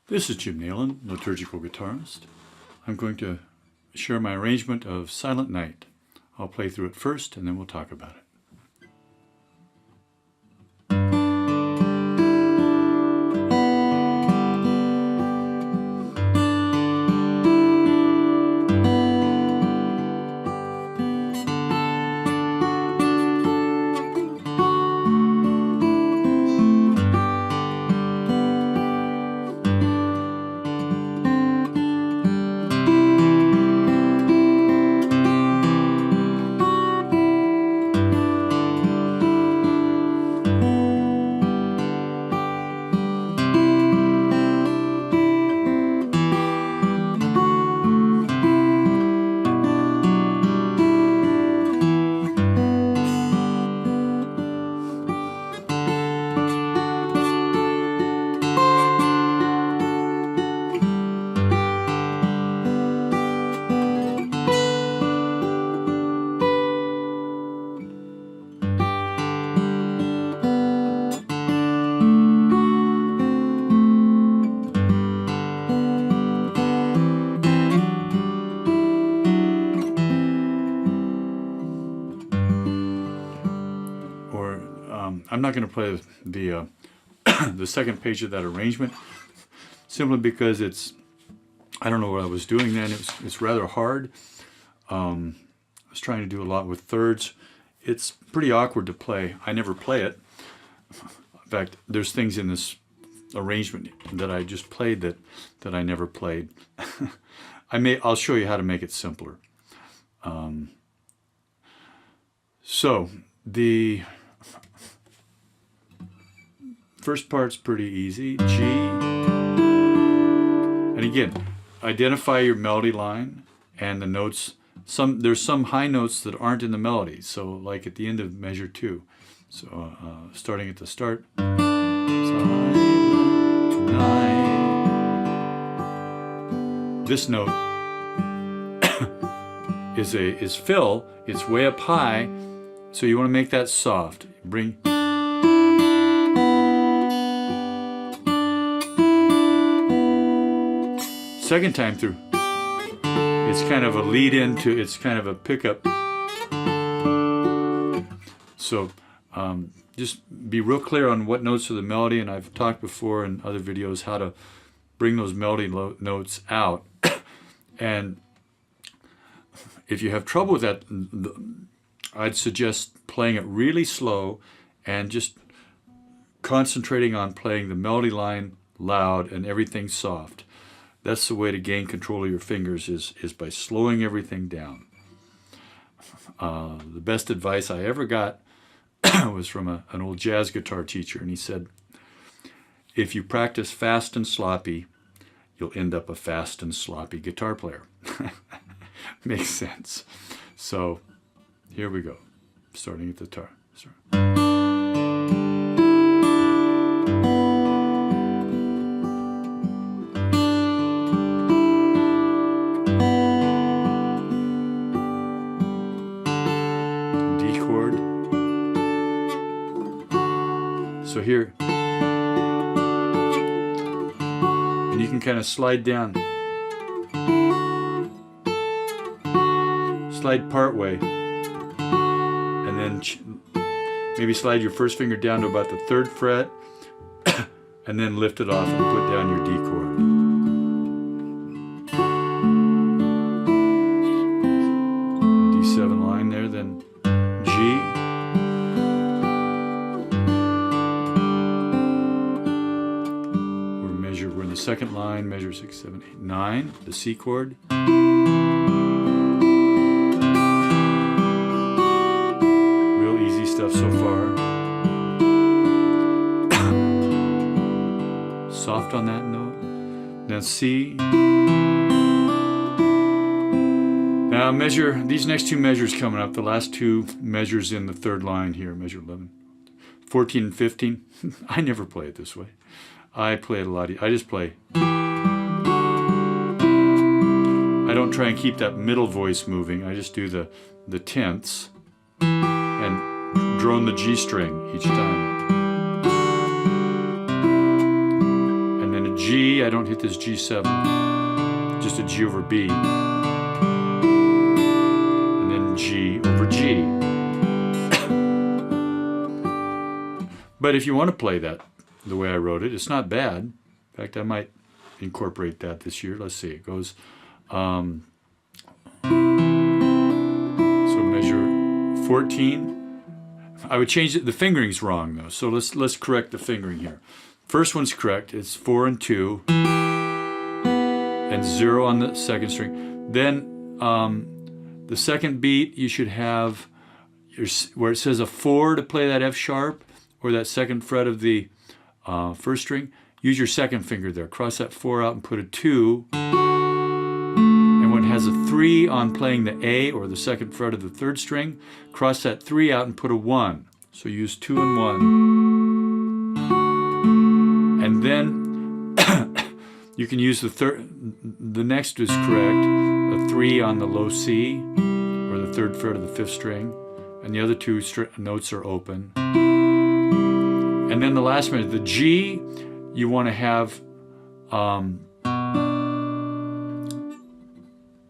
This is Jim Nailon, liturgical guitarist. I'm going to share my arrangement of Silent Night. I'll play through it first and then we'll talk about it. I'm not going to play the the second page of that arrangement simply because I don't know what I was doing then. It's rather hard. I was trying to do a lot with thirds. It's pretty awkward to play. I never play it. In fact, there's things in this arrangement that I just played that I never played. I'll show you how to make it simpler. So the first part's pretty easy. G. And again, identify your melody line and the notes. There's some high notes that aren't in the melody. So like at the end of measure 2. So starting at the start. This note is fill. It's way up high. So you want to make that soft. Bring. Second time through, it's kind of a lead into, it's kind of a pickup. So just be real clear on what notes are the melody, and I've talked before in other videos how to bring those melody notes out. And if you have trouble with that, I'd suggest playing it really slow and just concentrating on playing the melody line loud and everything soft. That's the way to gain control of your fingers is by slowing everything down. The best advice I ever got was from an old jazz guitar teacher, and he said, if you practice fast and sloppy, you'll end up a fast and sloppy guitar player. Makes sense. So here we go, starting at the guitar. So here, and you can kind of slide down, slide part way, and then maybe slide your first finger down to about the 3rd fret, and then lift it off and put down your D chord. D7 line there, then G. We're in the second line, measure 6, 7, 8, 9, the C chord. Real easy stuff so far. Soft on that note. Then C. Now measure, these next 2 measures coming up, the last 2 measures in the 3rd line here, measure 11. 14 and 15. I never play it this way. I play it a lot. I just play. I don't try and keep that middle voice moving. I just do the tenths and drone the G string each time. And then a G, I don't hit this G7, just a G over B. And then G over G. But if you want to play that the way I wrote it, it's not bad. In fact, I might incorporate that this year. Let's see, it goes, so measure 14. I would change it, the fingering's wrong though, so let's correct the fingering here. First one's correct, it's 4 and 2, and 0 on the second string. Then the second beat, you should have where it says a 4 to play that F sharp, or that second fret of the first string, use your second finger there. Cross that 4 out and put a 2. And when it has a 3 on playing the A, or the second fret of the third string, cross that 3 out and put a 1. So use 2 and 1. And then you can use the next is correct, a 3 on the low C, or the third fret of the fifth string, and the other two notes are open. And then the last measure, the G, you want to have, let's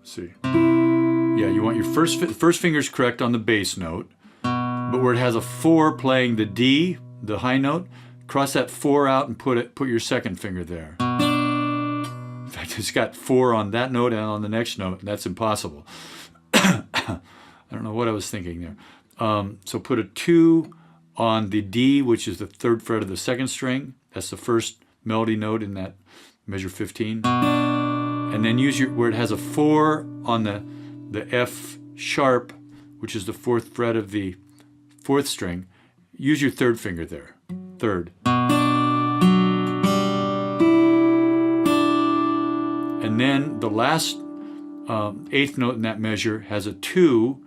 see, yeah, you want your first finger's correct on the bass note, but where it has a 4 playing the D, the high note, cross that 4 out and put your second finger there. In fact, it's got 4 on that note and on the next note, and that's impossible. I don't know what I was thinking there. So put a 2 on the D, which is the third fret of the second string. That's the first melody note in that measure 15. And then use where it has a 4 on the F sharp, which is the fourth fret of the fourth string. Use your third finger there, third. And then the last eighth note in that measure has a 2,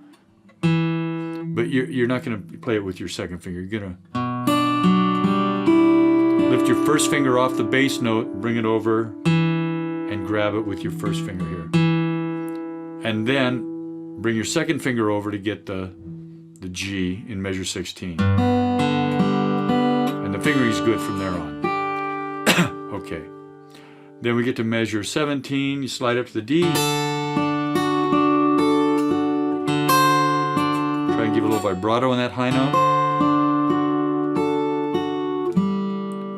but you're not going to play it with your second finger. You're going to lift your first finger off the bass note, bring it over, and grab it with your first finger here. And then bring your second finger over to get the G in measure 16. And the fingering is good from there on. Okay. Then we get to measure 17, you slide up to the D. Try and give a little vibrato on that high note.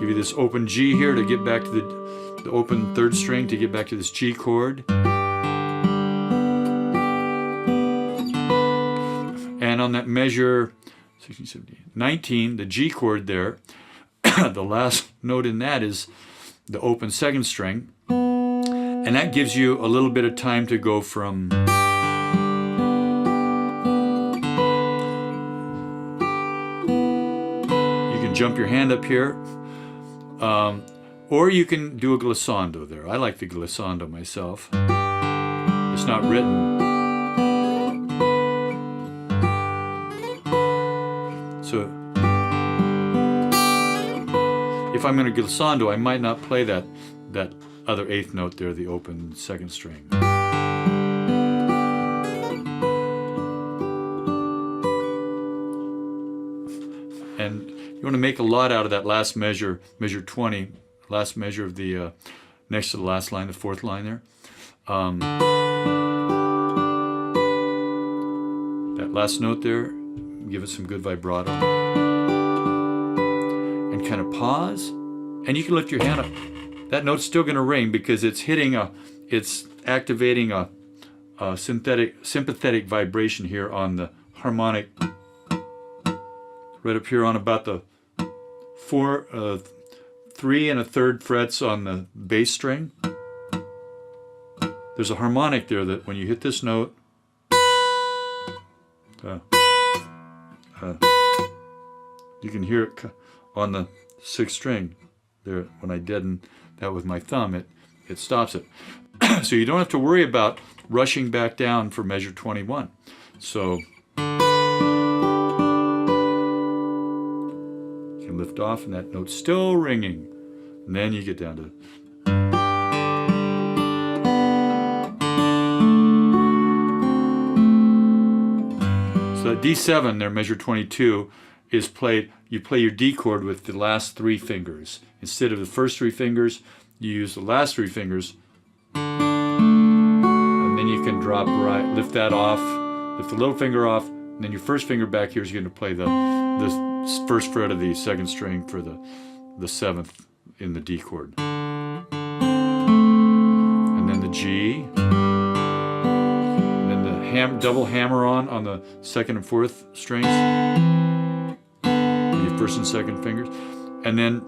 Give you this open G here to get back to the open third string to get back to this G chord. And on that measure 16, 17, 19, the G chord there, the last note in that is the open second string. And that gives you a little bit of time to go from you can jump your hand up here. Or you can do a glissando there. I like the glissando myself. It's not written. So if I'm going to glissando, I might not play that other eighth note there, the open second string. And you want to make a lot out of that last measure, measure 20, last measure of the next to the last line, the fourth line there. That last note there, give it some good vibrato. And kind of pause, and you can lift your hand up. That note's still going to ring because it's hitting it's activating a sympathetic vibration here on the harmonic, right up here on about the 3 3/3 frets on the bass string. There's a harmonic there that when you hit this note, you can hear it on the 6th string there. When I deaden that with my thumb, it stops it. So you don't have to worry about rushing back down for measure 21. So you can lift off and that note's still ringing. And then you get down to so that D7 there, measure 22, is played, you play your D chord with the last 3 fingers. Instead of the first 3 fingers, you use the last 3 fingers, and then you can drop right, lift that off, lift the little finger off, and then your first finger back here is going to play the first fret of the 2nd string for the 7th in the D chord. And then the G, and then the double hammer on the 2nd and 4th strings, your 1st and 2nd fingers, and then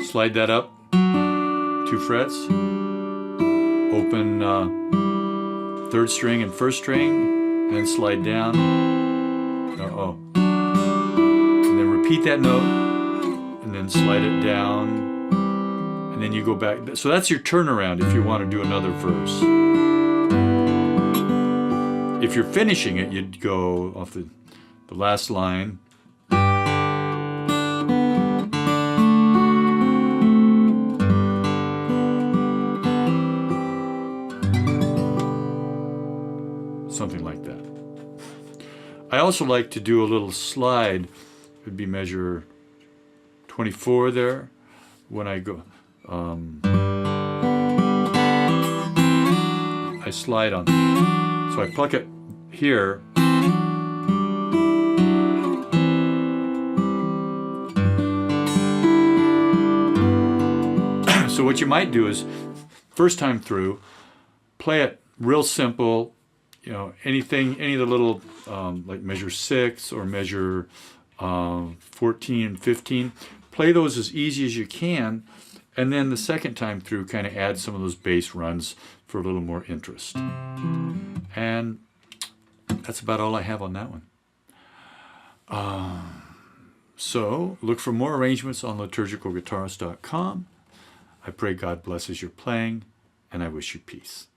slide that up 2 frets, open 3rd string and 1st string, and then slide down. And then repeat that note, and then slide it down, and then you go back. So that's your turnaround if you want to do another verse. If you're finishing it, you'd go off the last line. Something like that. I also like to do a little slide. It would be measure 24 there. When I go, I slide on. So I pluck it here. So what you might do is, first time through, play it real simple. You know, any of the little, like measure 6 or measure 14 and 15, play those as easy as you can, and then the second time through kind of add some of those bass runs for a little more interest. And that's about all I have on that one. So look for more arrangements on liturgicalguitarist.com. I pray God blesses your playing, and I wish you peace.